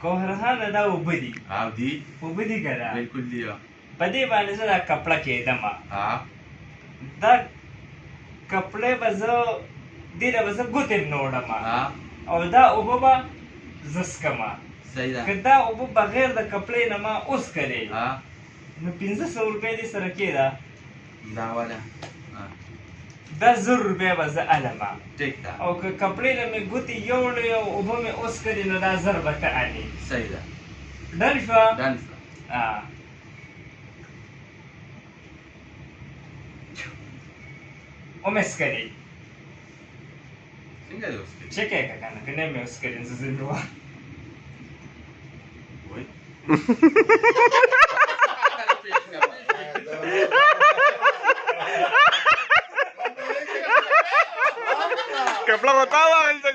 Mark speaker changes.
Speaker 1: کوهرهان دا وبدي
Speaker 2: او دي
Speaker 1: وبدي کنه
Speaker 2: بالکل دی
Speaker 1: په دې باندې زه دا کپړه کېدم
Speaker 2: ها
Speaker 1: دا کپړې به زه دې نه به زه ګوتې نوړم او دا اوبه به زه څښم
Speaker 2: صحیح ده
Speaker 1: که دا اوبه بغیر د کپړې نه ما اوس کړې
Speaker 2: ها
Speaker 1: نو 1500 روپۍ دې سره کېده
Speaker 2: دا والا
Speaker 1: دا 1000 روپۍ به زه الم
Speaker 2: ټیک ده
Speaker 1: او که کپړې نه مې ګوتې یوړې او اوبه مې اوس کړې نو دا 1000 به ته الې
Speaker 2: صحیح ده
Speaker 1: ډن شوه
Speaker 2: ډن شوه
Speaker 1: ومې څکلې
Speaker 2: څنګه دې اوس کړي
Speaker 1: چکې که که نه که نه مې اوس کړې زه مې وه
Speaker 2: وای
Speaker 3: कपड़ा बताओ आगे से